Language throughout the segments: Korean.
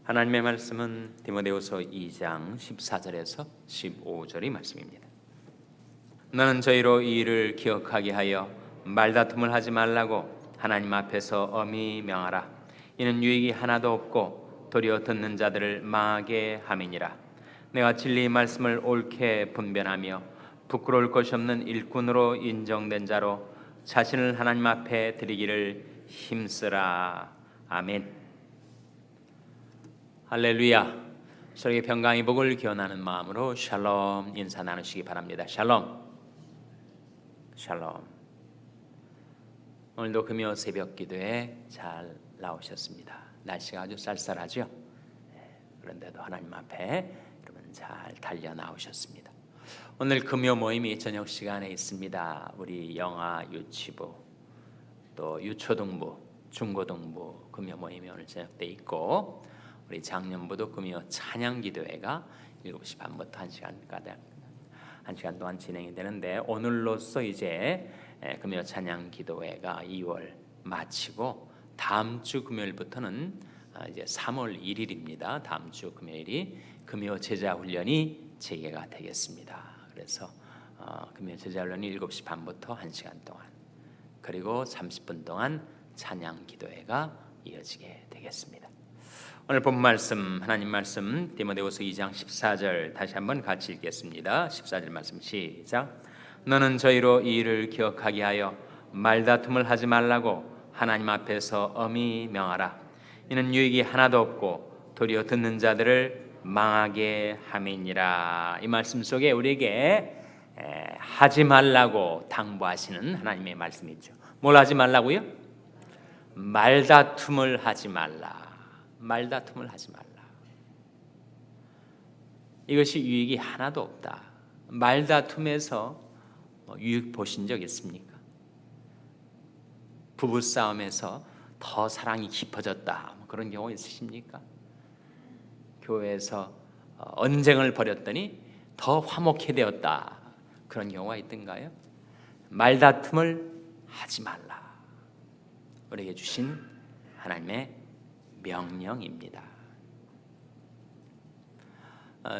하나님의 말씀은 디모데후서 2장 14절에서 15절의 말씀입니다. 너는 저희로 이 일을 기억하게 하여 말다툼을 하지 말라고 하나님 앞에서 엄히 명하라. 이는 유익이 하나도 없고 도리어 듣는 자들을 망하게 함이니라. 내가 진리의 말씀을 옳게 분별하며 부끄러울 것이 없는 일꾼으로 인정된 자로 자신을 하나님 앞에 드리기를 힘쓰라. 아멘. 할렐루야. 서로에게 평강의 복을 기원하는 마음으로 샬롬 인사 나누시기 바랍니다. 샬롬. 샬롬. 오늘도 금요 새벽 기도에 잘 나오셨습니다. 날씨가 아주 쌀쌀하죠? 그런데도 하나님 앞에 여러분 잘 달려 나오셨습니다. 오늘 금요 모임이 저녁 시간에 있습니다. 우리 영아 유치부 또 유초등부 중고등부 금요 모임이 오늘 저녁 때 있고, 우리 작년부도 금요 찬양 기도회가 7시 반부터 1시간 동안 진행이 되는데, 오늘로써 이제 금요 찬양 기도회가 2월 마치고 다음 주 금요일부터는 이제 3월 1일입니다. 다음 주 금요일이 금요 제자 훈련이 재개가 되겠습니다. 그래서 금요 제자 훈련이 7시 반부터 1시간 동안, 그리고 30분 동안 찬양 기도회가 이어지게 되겠습니다. 오늘 본 말씀, 하나님 말씀 디모데후서 2장 14절 다시 한번 같이 읽겠습니다. 14절 말씀 시작. 너는 저희로 이 일을 기억하게 하여 말다툼을 하지 말라고 하나님 앞에서 엄히 명하라. 이는 유익이 하나도 없고 도리어 듣는 자들을 망하게 함이니라. 이 말씀 속에 우리에게 하지 말라고 당부하시는 하나님의 말씀이죠. 뭘 하지 말라고요? 말다툼을 하지 말라. 말다툼을 하지 말라. 이것이 유익이 하나도 없다. 말다툼에서 유익 보신 적 있습니까? 부부싸움에서 더 사랑이 깊어졌다, 그런 경우 있으십니까? 교회에서 언쟁을 벌였더니 더 화목해 되었다, 그런 경우가 있던가요? 말다툼을 하지 말라. 우리에게 주신 하나님의 명령입니다.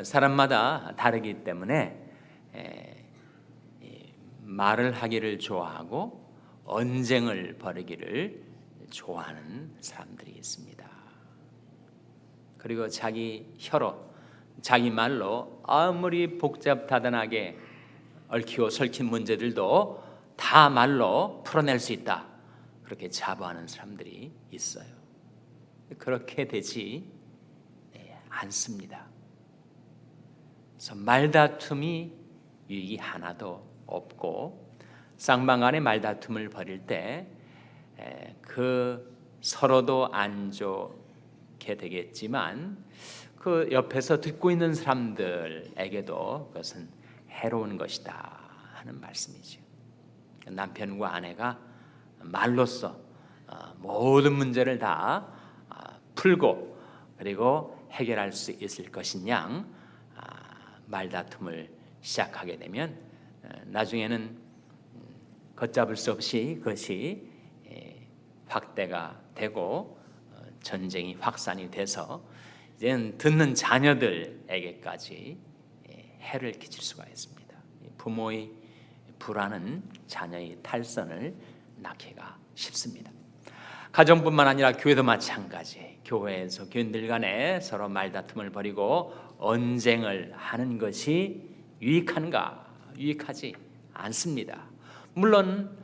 사람마다 다르기 때문에 말을 하기를 좋아하고 언쟁을 벌이기를 좋아하는 사람들이 있습니다. 그리고 자기 혀로, 자기 말로 아무리 복잡다단하게 얽히고 설킨 문제들도 다 말로 풀어낼 수 있다, 그렇게 자부하는 사람들이 있어요. 그렇게 되지 않습니다. 그래서 말다툼이 유익이 하나도 없고, 쌍방 간의 말다툼을 벌일 때 그 서로도 안 좋게 되겠지만 그 옆에서 듣고 있는 사람들에게도 그것은 해로운 것이다 하는 말씀이죠. 남편과 아내가 말로써 모든 문제를 다 풀고 그리고 해결할 수 있을 것이냐, 말다툼을 시작하게 되면 나중에는 걷잡을 수 없이 그것이 확대가 되고 전쟁이 확산이 돼서 이제는 듣는 자녀들에게까지 해를 끼칠 수가 있습니다. 부모의 불안은 자녀의 탈선을 낳기가 쉽습니다. 가정뿐만 아니라 교회도 마찬가지. 교회에서 교인들 간에 서로 말다툼을 벌이고 언쟁을 하는 것이 유익한가? 유익하지 않습니다. 물론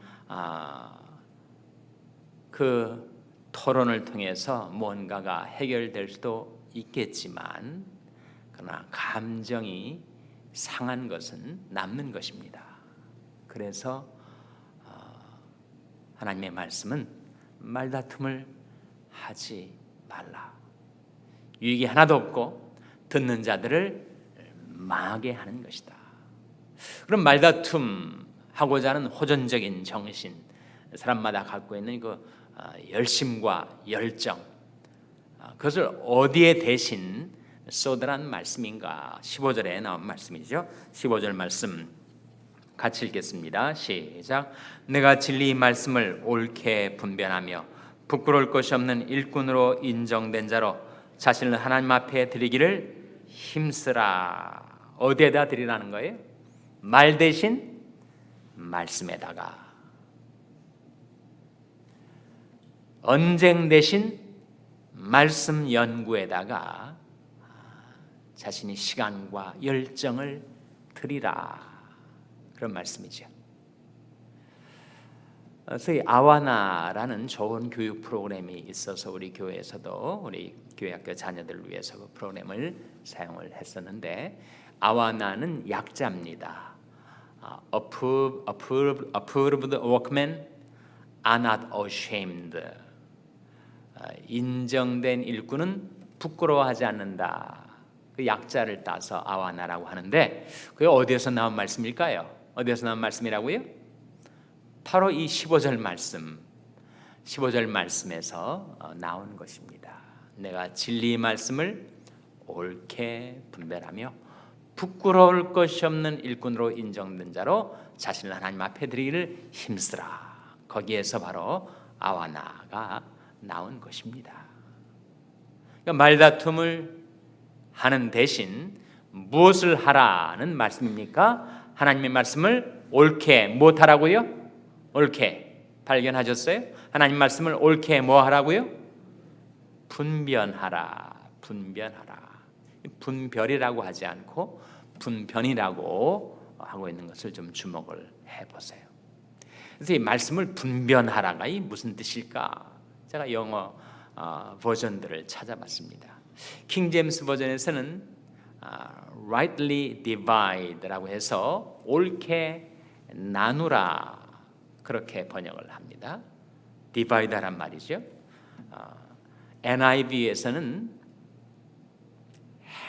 그 토론을 통해서 뭔가가 해결될 수도 있겠지만, 그러나 감정이 상한 것은 남는 것입니다. 그래서 하나님의 말씀은 말다툼을 하지 말라. 유익이 하나도 없고 듣는 자들을 망하게 하는 것이다. 그럼 말다툼 하고자 하는 호전적인 정신, 사람마다 갖고 있는 그 열심과 열정, 그것을 어디에 대신 쏟으란 말씀인가? 15절에 나온 말씀이죠. 15절 말씀 같이 읽겠습니다. 시작. 내가 진리의 말씀을 옳게 분별하며 부끄러울 것이 없는 일꾼으로 인정된 자로 자신을 하나님 앞에 드리기를 힘쓰라. 어디에다 드리라는 거예요? 말 대신 말씀에다가, 언쟁 대신 말씀 연구에다가 자신이 시간과 열정을 드리라, 그런 말씀이죠. 그래서 이 아와나라는 좋은 교육 프로그램이 있어서 우리 교회에서도 우리 교회학교 자녀들을 위해서 그 프로그램을 사용을 했었는데, 아와나는 약자입니다. Approved workmen are not ashamed. 인정된 일꾼은 부끄러워하지 않는다. 그 약자를 따서 아와나라고 하는데, 그게 어디에서 나온 말씀일까요? 어디에서 나온 말씀이라고요? 바로 이 15절 말씀, 15절 말씀에서 나온 것입니다. 내가 진리의 말씀을 옳게 분별하며 부끄러울 것이 없는 일꾼으로 인정된 자로 자신을 하나님 앞에 드리기를 힘쓰라. 거기에서 바로 아와나가 나온 것입니다. 그러니까 말다툼을 하는 대신 무엇을 하라는 말씀입니까? 하나님의 말씀을 옳게 무엇하라고요? 옳게 발견하셨어요? 하나님 말씀을 옳게 뭐 하라고요? 분별하라. 분별이라고 하지 않고 분변이라고 하고 있는 것을 좀 주목을 해보세요. 그래서 이 말씀을 분별하라가 무슨 뜻일까? 제가 영어 버전들을 찾아봤습니다. 킹 제임스 버전에서는 rightly divide라고 해서 옳게 나누라, 그렇게 번역을 합니다. divide란 말이죠. NIV에서는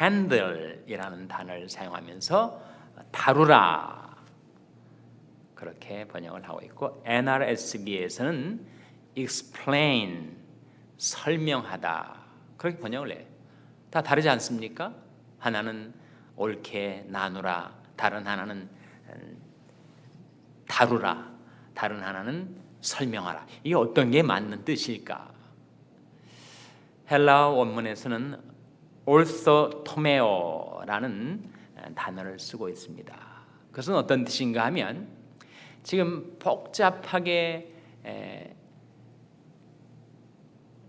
handle이라는 단어를 사용하면서 다루라, 그렇게 번역을 하고 있고, NRSV에서는 explain, 설명하다, 그렇게 번역을 해요. 다 다르지 않습니까? 하나는 옳게 나누라, 다른 하나는 다루라, 다른 하나는 설명하라. 이게 어떤 게 맞는 뜻일까? 헬라어 원문에서는 orthotom에오라는 단어를 쓰고 있습니다. 그것은 어떤 뜻인가 하면, 지금 복잡하게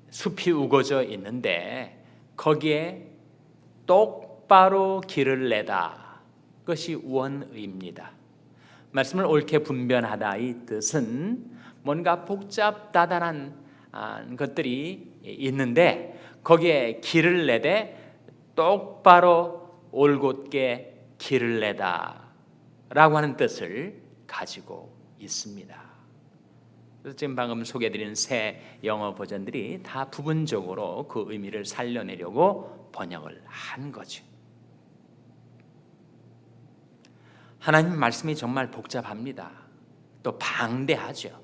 숲이 우거져 있는데 거기에 똑바로 길을 내다, 그것이 원의입니다. 말씀을 옳게 분별하다, 이 뜻은 뭔가 복잡다단한 것들이 있는데 거기에 길을 내되 똑바로 올곧게 길을 내다 라고 하는 뜻을 가지고 있습니다. 그래서 지금 방금 소개해드린 새 영어 버전들이 다 부분적으로 그 의미를 살려내려고 번역을 한 거죠. 하나님 말씀이 정말 복잡합니다. 또 방대하죠.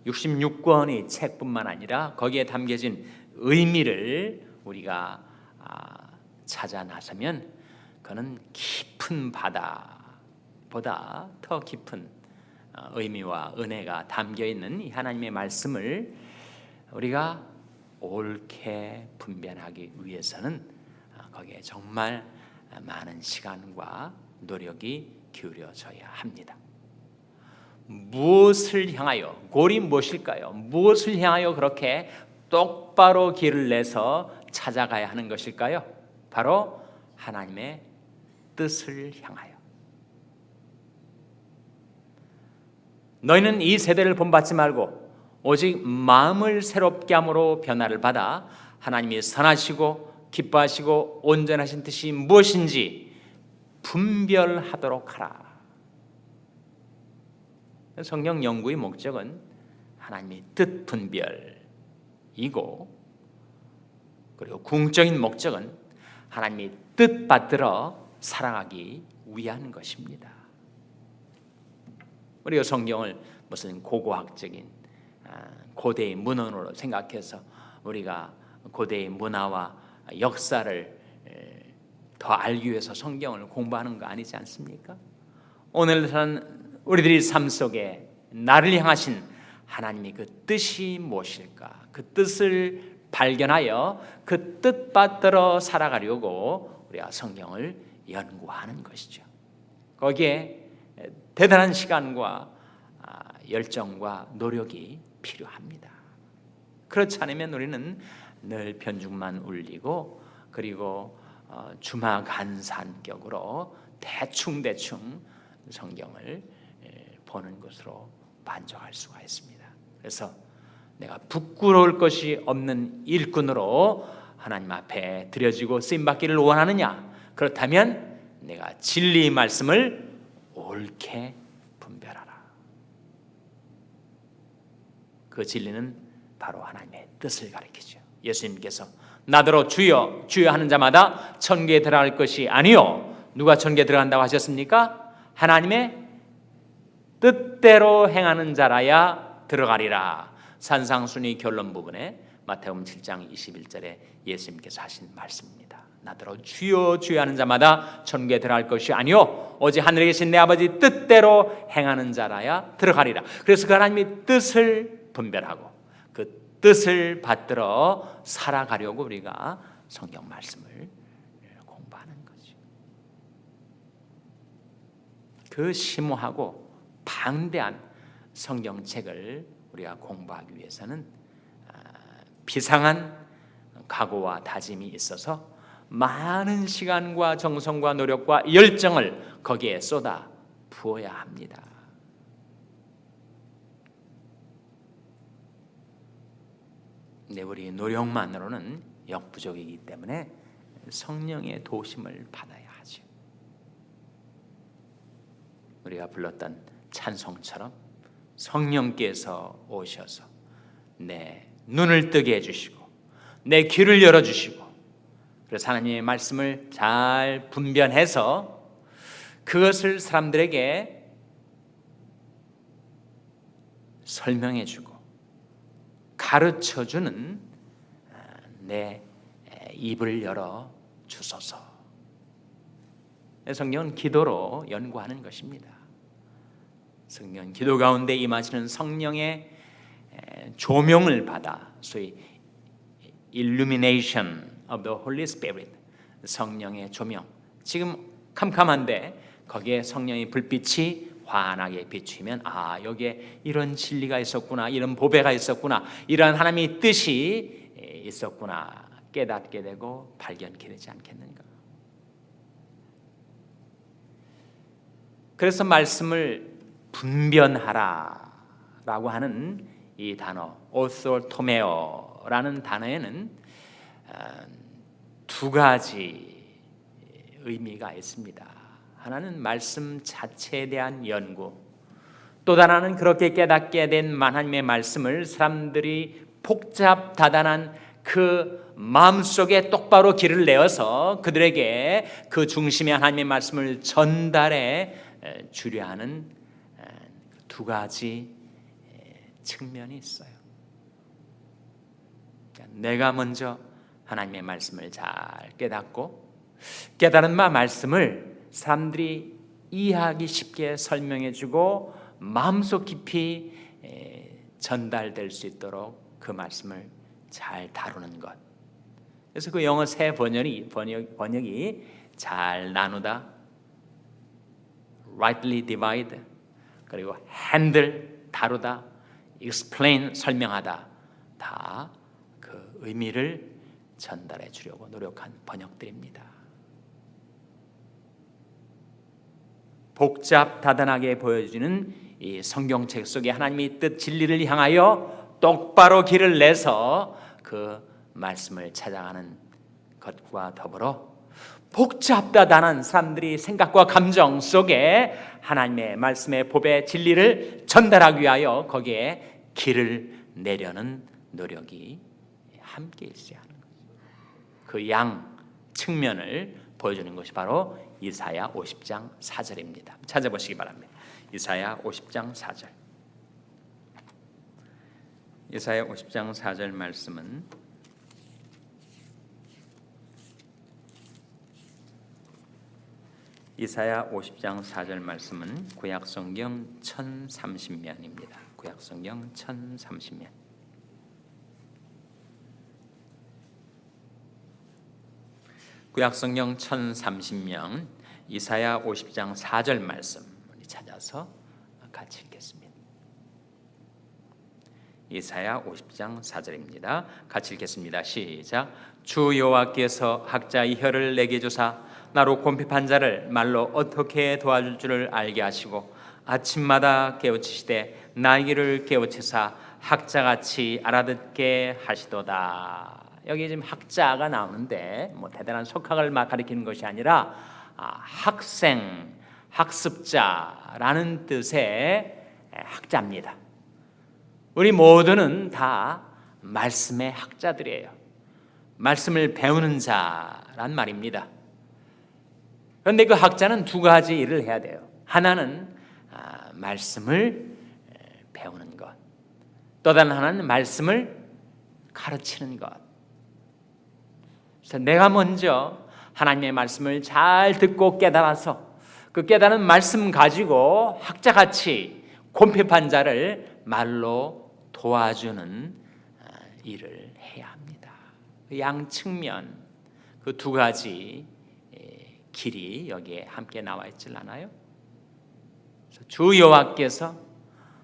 66권의 책뿐만 아니라 거기에 담겨진 의미를 우리가 찾아 나서면 그는 깊은 바다보다 더 깊은 의미와 은혜가 담겨 있는 이 하나님의 말씀을 우리가 옳게 분별하기 위해서는 거기에 정말 많은 시간과 노력이 기울여져야 합니다. 무엇을 향하여, 골이 무엇일까요? 무엇을 향하여 그렇게 똑바로 길을 내서 찾아가야 하는 것일까요? 바로 하나님의 뜻을 향하여. 너희는 이 세대를 본받지 말고 오직 마음을 새롭게 함으로 변화를 받아 하나님이 선하시고 기뻐하시고 온전하신 뜻이 무엇인지 분별하도록 하라. 성경 연구의 목적은 하나님의 뜻 분별이고, 그리고 궁극적인 목적은 하나님의 뜻 받들어 살아가기 위한 것입니다. 우리가 성경을 무슨 고고학적인 고대의 문헌으로 생각해서 우리가 고대의 문화와 역사를 더 알기 위해서 성경을 공부하는 거 아니지 않습니까? 오늘 사는 우리들의 삶 속에 나를 향하신 하나님의 그 뜻이 무엇일까? 그 뜻을 발견하여 그 뜻받들어 살아가려고 우리가 성경을 연구하는 것이죠. 거기에 대단한 시간과 열정과 노력이 필요합니다. 그렇지 않으면 우리는 늘 편중만 울리고 그리고 주마간산격으로 대충 성경을 보는 것으로 만족할 수가 있습니다. 그래서 내가 부끄러울 것이 없는 일꾼으로 하나님 앞에 드려지고 쓰임받기를 원하느냐? 그렇다면 내가 진리의 말씀을 옳게 분별하라. 그 진리는 바로 하나님의 뜻을 가리키죠. 예수님께서 나더러 주여 주여 하는 자마다 천국에 들어갈 것이 아니요, 누가 천국에 들어간다고 하셨습니까? 하나님의 뜻대로 행하는 자라야 들어가리라. 산상순의 결론 부분에 마태복음 7장 21절에 예수님께서 하신 말씀입니다. 나더러 주여 주여 하는 자마다 천국에 들어갈 것이 아니요, 오직 하늘에 계신 내 아버지 뜻대로 행하는 자라야 들어가리라. 그래서 그 하나님의 뜻을 분별하고 그 뜻을 받들어 살아가려고 우리가 성경 말씀을 공부하는 거죠. 그 심오하고 방대한 성경책을 우리가 공부하기 위해서는 비상한 각오와 다짐이 있어서 많은 시간과 정성과 노력과 열정을 거기에 쏟아 부어야 합니다. 근데 우리 노력만으로는 역부족이기 때문에 성령의 도심을 받아야 하죠. 우리가 불렀던 찬송처럼 성령께서 오셔서 내 눈을 뜨게 해주시고 내 귀를 열어주시고, 그래서 하나님의 말씀을 잘 분별해서 그것을 사람들에게 설명해주고 가르쳐주는 내 입을 열어 주소서. 성경은 기도로 연구하는 것입니다. 성경 기도 가운데 임하시는 성령의 조명을 받아 소위 illumination of the Holy Spirit, 성령의 조명. 지금 캄캄한데 거기에 성령의 불빛이 환하게 비추면 여기에 이런 진리가 있었구나, 이런 보배가 있었구나, 이런 하나님의 뜻이 있었구나 깨닫게 되고 발견케 되지 않겠는가. 그래서 말씀을 분변하라라고 하는 이 단어 오솔토메오라는 단어에는 두 가지 의미가 있습니다. 하나는 말씀 자체에 대한 연구, 또 하나는 그렇게 깨닫게 된 하나님의 말씀을 사람들이 복잡 다단한 그 마음속에 똑바로 길을 내어서 그들에게 그 중심의 하나님의 말씀을 전달해 주려 하는 두 가지 측면이 있어요. 내가 먼저 하나님의 말씀을 잘 깨닫고 깨달은 말씀을 사람들이 이해하기 쉽게 설명해주고 마음속 깊이 전달될 수 있도록 그 말씀을 잘 다루는 것. 그래서 그 영어 새 번역이 잘 나누다, rightly divide, 그리고 handle 다루다, explain 설명하다, 다 그 의미를 전달해 주려고 노력한 번역들입니다. 복잡다단하게 보여지는 이 성경책 속에 하나님의 뜻 진리를 향하여 똑바로 길을 내서 그 말씀을 찾아가는 것과 더불어 복잡다단한 사람들이 생각과 감정 속에 하나님의 말씀의 법의 진리를 전달하기 위하여 거기에 길을 내려는 노력이 함께 있어야 하는 거죠. 그 양 측면을 보여주는 것이 바로 이사야 50장 4절입니다. 찾아보시기 바랍니다. 이사야 50장 4절. 이사야 50장 4절 말씀은 이사야 50장 4절 말씀은 구약성경 1030면입니다. 구약성경 1030면. 구약성경 1030면 이사야 50장 4절 말씀 우리 찾아서 같이 읽겠습니다. 이사야 50장 4절입니다. 같이 읽겠습니다. 시작. 주 여호와께서 학자의 혀를 내게 주사 나로 곰핍한 자를 말로 어떻게 도와줄 줄을 알게 하시고 아침마다 깨우치시되 나이기를 깨우치사 학자같이 알아듣게 하시도다. 여기 지금 학자가 나오는데 뭐 대단한 속학을 막 가리키는 것이 아니라 학생, 학습자라는 뜻의 학자입니다. 우리 모두는 다 말씀의 학자들이에요. 말씀을 배우는 자란 말입니다. 그런데 그 학자는 두 가지 일을 해야 돼요. 하나는 말씀을 배우는 것, 또 다른 하나는 말씀을 가르치는 것. 그래서 내가 먼저 하나님의 말씀을 잘 듣고 깨달아서 그 깨달은 말씀 가지고 학자같이 곰핍한 자를 말로 도와주는 일을 해야 합니다. 양측면 그 두 가지 길이 여기에 함께 나와 있질 않아요? 주 여호와께서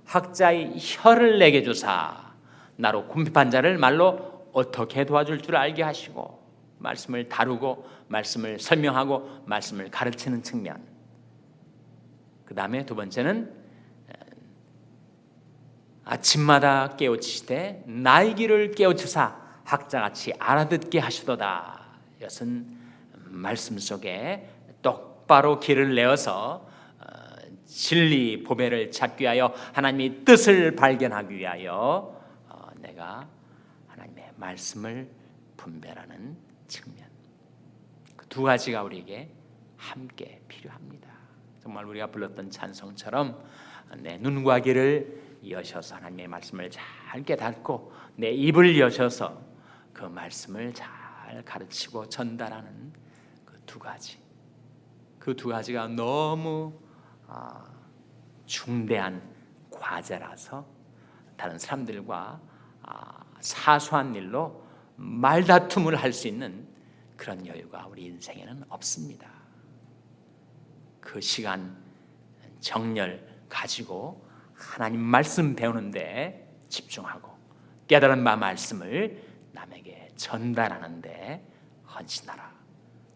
학자의 혀를 내게 주사 나로 곰핍한 자를 말로 어떻게 도와줄 줄 알게 하시고 말씀을 다루고 말씀을 설명하고 말씀을 가르치는 측면. 그 다음에 두 번째는 아침마다 깨우치시되 나의 길을 깨우치사 학자같이 알아듣게 하시도다. 이것은 말씀 속에 똑바로 길을 내어서 진리 보배를 찾기 위하여 하나님의 뜻을 발견하기 위하여 내가 하나님의 말씀을 분별하는 측면. 그 두 가지가 우리에게 함께 필요합니다. 정말 우리가 불렀던 찬송처럼 내 눈과 귀를 여셔서 하나님의 말씀을 잘 깨닫고 내 입을 여셔서 그 말씀을 잘 가르치고 전달하는 그 두 가지가 너무 중대한 과제라서 다른 사람들과 사소한 일로 말다툼을 할 수 있는 그런 여유가 우리 인생에는 없습니다. 그 시간 정열 가지고 하나님 말씀 배우는데 집중하고 깨달은 바 말씀을 남에게 전달하는데 헌신하라.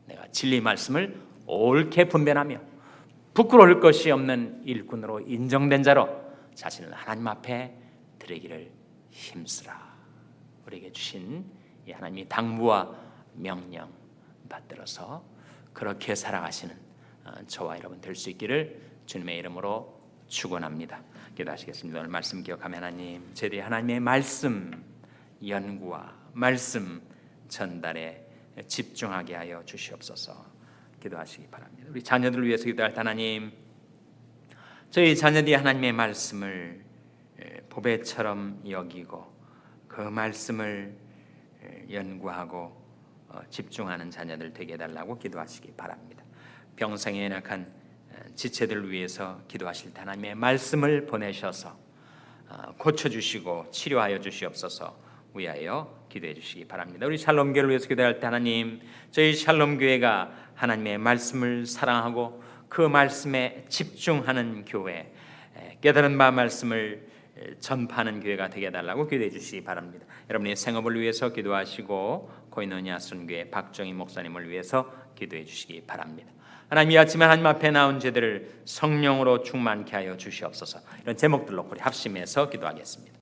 내가 진리 말씀을 옳게 분별하며 부끄러울 것이 없는 일꾼으로 인정된 자로 자신을 하나님 앞에 드리기를 힘쓰라. 우리에게 주신 이 하나님의 당부와 명령 받들어서 그렇게 살아가시는 저와 여러분 될 수 있기를 주님의 이름으로 축원합니다. 기도하시겠습니다. 오늘 말씀 기억하며 하나님, 저희들이 하나님의 말씀 연구와 말씀 전달에 집중하게 하여 주시옵소서. 기도하시기 바랍니다. 우리 자녀들을 위해서 기도할 때 하나님, 저희 자녀들이 하나님의 말씀을 보배처럼 여기고 그 말씀을 연구하고 집중하는 자녀들 되게 해달라고 기도하시기 바랍니다. 병상에 연약한 지체들을 위해서 기도하실 때 하나님의 말씀을 보내셔서 고쳐주시고 치료하여 주시옵소서 위하여 기도해 주시기 바랍니다. 우리 샬롬교회를 위해서 기도할 때 하나님, 저희 샬롬교회가 하나님의 말씀을 사랑하고 그 말씀에 집중하는 교회, 깨달은 바 말씀을 전파하는 교회가 되게 해달라고 기도해 주시기 바랍니다. 여러분의 생업을 위해서 기도하시고 코이노니아 순교회 박정희 목사님을 위해서 기도해 주시기 바랍니다. 하나님, 이 아침에 하나님 앞에 나온 저들을 성령으로 충만케 하여 주시옵소서. 이런 제목들로 우리 합심해서 기도하겠습니다.